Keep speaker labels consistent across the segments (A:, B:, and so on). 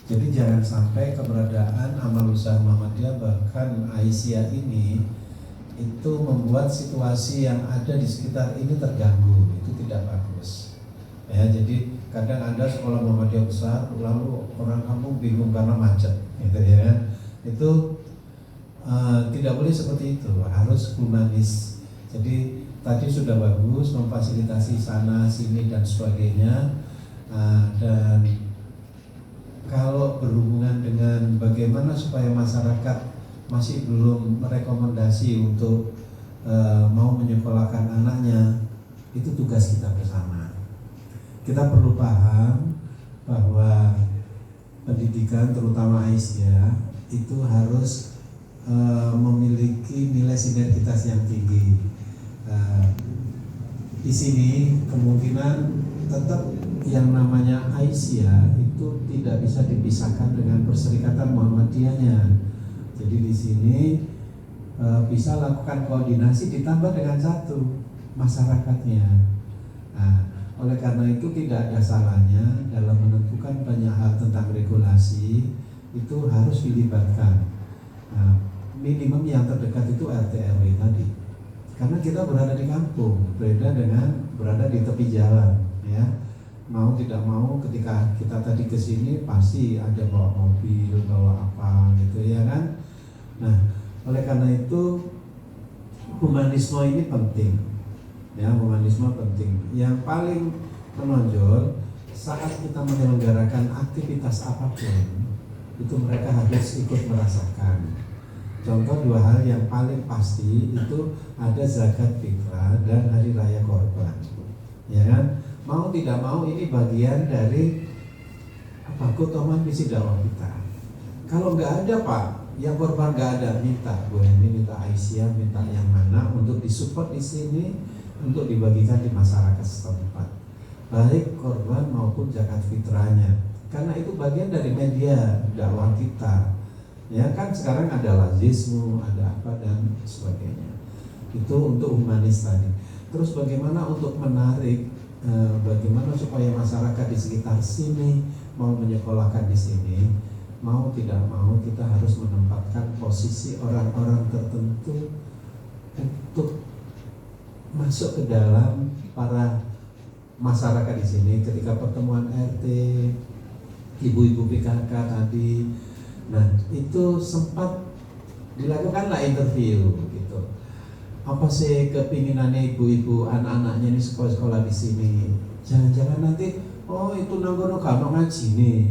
A: Jadi jangan sampai keberadaan amal usaha Muhammadiyah bahkan Aisyah ini itu membuat situasi yang ada di sekitar ini terganggu. Itu tidak bagus. Ya, jadi kadang ada sekolah Muhammadiyah besar lalu orang kampung bingung karena macet, gitu ya kan? Itu tidak boleh seperti itu, harus humanis. Jadi tadi sudah bagus memfasilitasi sana sini dan sebagainya, dan kalau berhubungan dengan bagaimana supaya masyarakat masih belum merekomendasi untuk mau menyekolahkan anaknya, itu tugas kita bersama. Kita perlu paham bahwa pendidikan terutama Aisyah itu harus memiliki nilai sinergitas yang tinggi. Di sini kemungkinan tetap yang namanya Aisyah itu tidak bisa dipisahkan dengan Perserikatan Muhammadiyahnya. Jadi di sini bisa lakukan koordinasi ditambah dengan satu masyarakatnya. Nah, oleh karena itu tidak ada salahnya dalam menentukan banyak hal tentang regulasi itu harus dilibatkan. Nah, minimum yang terdekat itu RT RW tadi. Karena kita berada di kampung, berbeda dengan berada di tepi jalan, ya. Mau tidak mau ketika kita tadi ke sini pasti ada bawa mobil, bawa apa gitu ya kan. Nah, oleh karena itu humanisme ini penting. Ya, humanisme penting. Yang paling menonjol saat kita menyelenggarakan aktivitas apapun, itu mereka harus ikut merasakan. Contoh dua hal yang paling pasti itu ada zakat fitrah dan hari raya korban, ya kan? Mau tidak mau ini bagian dari keutamaan misi dakwah kita. Kalau nggak ada Pak, yang korban nggak ada, minta Bu Hendy, minta Aisyah, minta yang mana untuk disupport di sini untuk dibagikan di masyarakat setempat, baik korban maupun zakat fitrahnya, karena itu bagian dari media dakwah kita. Ya kan sekarang ada lazismu, ada apa dan sebagainya. Itu untuk humanis tadi. Terus bagaimana untuk menarik, bagaimana supaya masyarakat di sekitar sini mau menyekolahkan di sini, mau tidak mau kita harus menempatkan posisi orang-orang tertentu untuk masuk ke dalam para masyarakat di sini ketika pertemuan RT, ibu-ibu PKK tadi. Nah, itu sempat dilakukanlah interview gitu. Apa sih kepinginannya ibu-ibu anak-anaknya ini sekolah-sekolah di sini? Jangan-jangan nanti itu nanggono kano ngaji nih.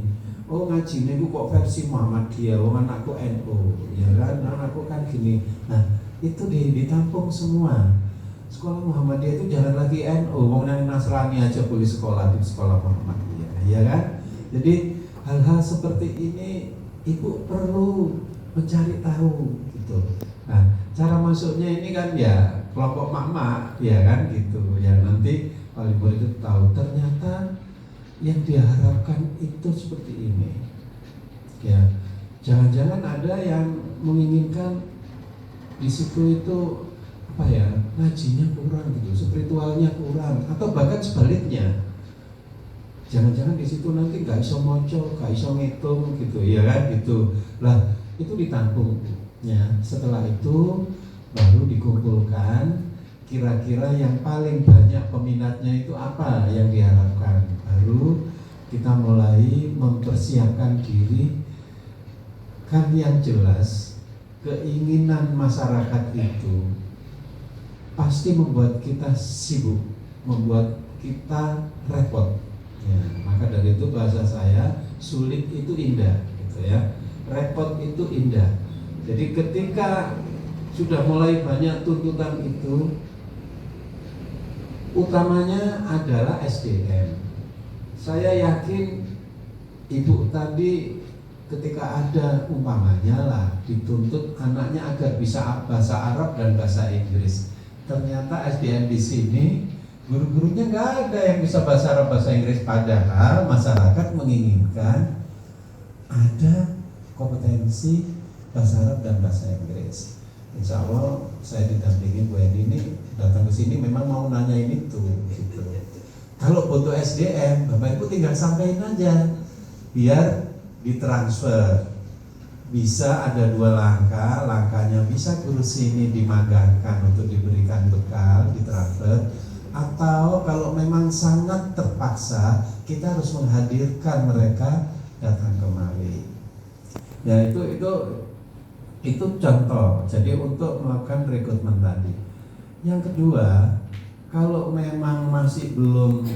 A: Oh ngaji nih kok versi Muhammadiyah, anakku NU, ya kan? Anakku kan gini. Nah, itu ditampung semua. Sekolah Muhammadiyah itu jangan lagi NU, wong nang Nasrani aja boleh sekolah di sekolah Muhammadiyah, ya kan? Jadi hal-hal seperti ini Ibu perlu mencari tahu gitu. Nah, cara masuknya ini kan ya kelompok mak-mak, ya kan gitu. Ya nanti paling murid itu tahu ternyata yang diharapkan itu seperti ini. Ya, jangan-jangan ada yang menginginkan di situ itu apa ya, ngajinya kurang gitu, spiritualnya kurang, atau bahkan sebaliknya. Jangan-jangan di situ nanti nggak iso moco, nggak iso ngitung gitu, ya kan gitu. Lah itu ditampung, ya. Setelah itu baru dikumpulkan kira-kira yang paling banyak peminatnya itu apa yang diharapkan. Baru kita mulai mempersiapkan diri. Kan yang jelas keinginan masyarakat itu pasti membuat kita sibuk, membuat kita repot. Ya, maka dari itu bahasa saya, sulit itu indah gitu ya, repot itu indah. Jadi ketika sudah mulai banyak tuntutan itu, utamanya adalah SDM. Saya yakin ibu tadi ketika ada umpamanya lah dituntut anaknya agar bisa bahasa Arab dan bahasa Inggris. Ternyata SDM di sini guru-gurunya nggak ada yang bisa bahasa Arab bahasa Inggris, padahal masyarakat menginginkan ada kompetensi bahasa Arab dan bahasa Inggris. Insya Allah saya didampingi Bu Eni ini datang ke sini memang mau nanyain itu gitu. Kalau butuh SDM, Bapak Ibu tinggal sampaikan aja biar ditransfer. Bisa ada dua langkah, langkahnya bisa guru sini dimagangkan untuk diberikan bekal, ditransfer, atau kalau memang sangat terpaksa kita harus menghadirkan mereka datang kemari. Ya itu contoh. Jadi untuk melakukan rekrutmen tadi. Yang kedua, kalau memang masih belum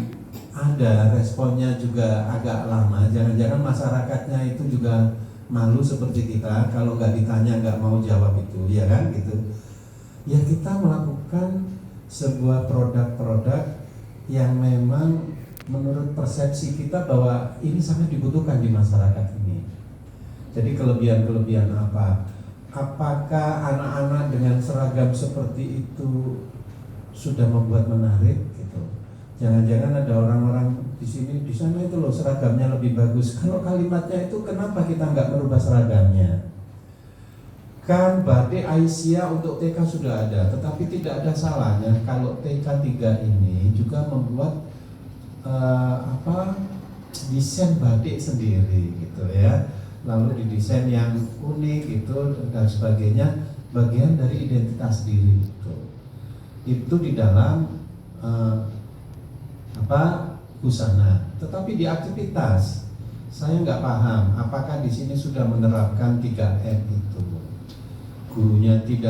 A: ada responnya juga agak lama, jangan-jangan masyarakatnya itu juga malu seperti kita, kalau nggak ditanya nggak mau jawab itu, ya kan gitu. Ya kita melakukan sebuah produk-produk yang memang menurut persepsi kita bahwa ini sangat dibutuhkan di masyarakat ini. Jadi kelebihan-kelebihan apa? Apakah anak-anak dengan seragam seperti itu sudah membuat menarik gitu? Jangan-jangan ada orang-orang di sana itu loh seragamnya lebih bagus. Kalau kalimatnya itu kenapa kita nggak merubah seragamnya? Kan batik Aisyah untuk TK sudah ada, tetapi tidak ada salahnya kalau TK 3 ini juga membuat desain batik sendiri gitu ya. Lalu didesain yang unik gitu dan sebagainya, bagian dari identitas diri itu. Itu di dalam busana. Tetapi di aktivitas saya nggak paham apakah di sini sudah menerapkan 3M itu. Gurunya tidak